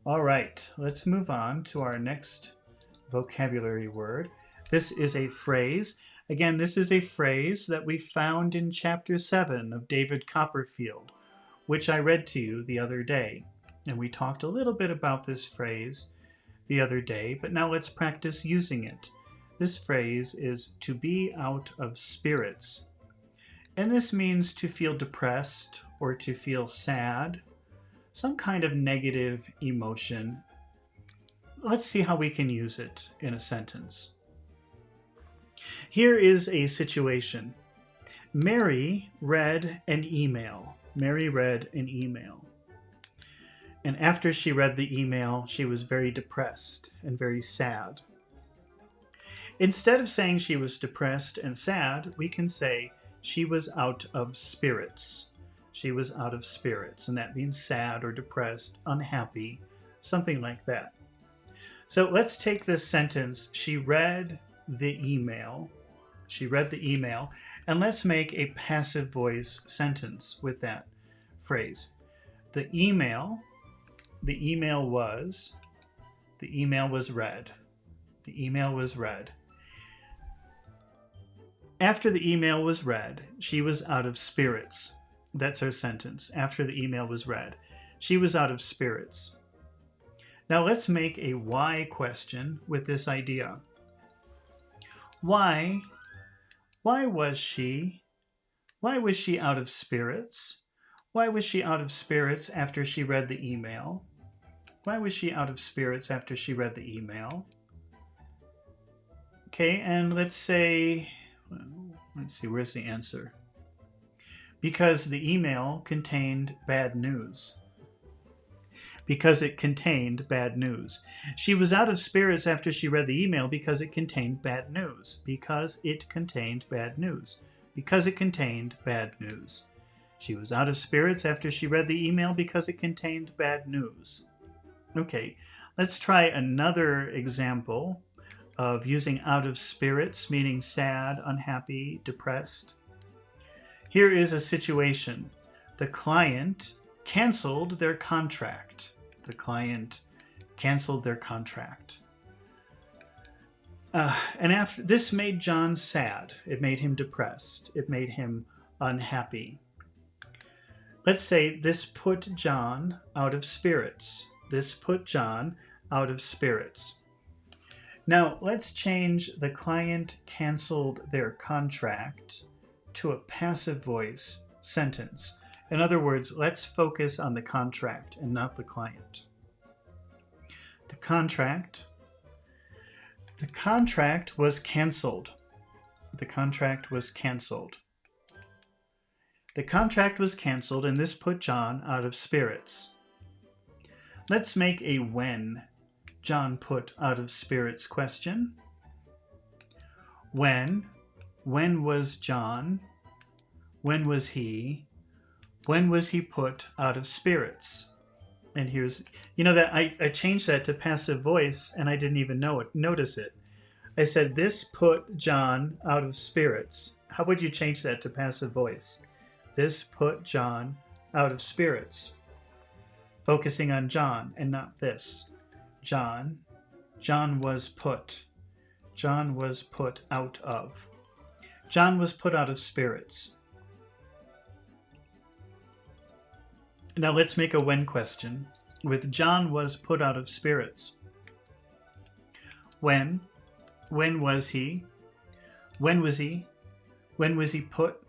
All right, let's move on to our next vocabulary word. This is a phrase. Again, this is a phrase that we found in chapter 7 of David Copperfield, which I read to you the other day. And we talked a little bit about this phrase the other day, but now let's practice using it. This phrase is to be out of spirits. And this means to feel depressed or to feel sad, some kind of negative emotion. Let's see how we can use it in a sentence. Here is a situation. Mary read an email. Mary read an email. And after she read the email, she was very depressed and very sad. Instead of saying she was depressed and sad, we can say she was out of spirits. She was out of spirits, and that means sad or depressed, unhappy, something like that. So let's take this sentence, she read the email. She read the email, and let's make a passive voice sentence with that phrase. The email was read. The email was read. After the email was read, she was out of spirits. That's our sentence. After the email was read, she was out of spirits. Now let's make a why question with this idea. Why was she out of spirits? Why was she out of spirits after she read the email? Why was she out of spirits after she read the email? Okay, and let's see, where's the answer? Because the email contained bad news. Because it contained bad news. She was out of spirits after she read the email because it contained bad news. Because it contained bad news. Because it contained bad news. She was out of spirits after she read the email because it contained bad news. Okay, let's try another example of using out of spirits, meaning sad, unhappy, depressed. Here is a situation. The client canceled their contract. The client canceled their contract. And after this made John sad. It made him depressed. It made him unhappy. Let's say this put John out of spirits. This put John out of spirits. Now, let's change the client canceled their contract to a passive voice sentence. In other words, let's focus on the contract and not the client. The contract was canceled. The contract was canceled. The contract was canceled, and this put John out of spirits. Let's make a when John put out of spirits question. When was John? When was he put out of spirits? And here's, that I changed that to passive voice and I didn't even notice it. I said, this put John out of spirits. How would you change that to passive voice? This put John out of spirits. Focusing on John and not this. John was put out of. John was put out of spirits. Now let's make a when question with John was put out of spirits. When was he? When was he? When was he put?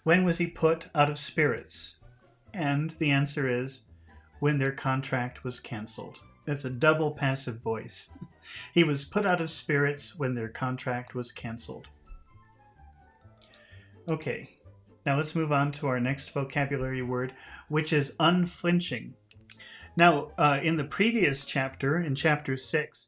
When was he put out of spirits? And the answer is when their contract was canceled. That's a double passive voice. He was put out of spirits when their contract was canceled. Okay, now let's move on to our next vocabulary word, which is unflinching. Now, in the previous chapter, in chapter 6,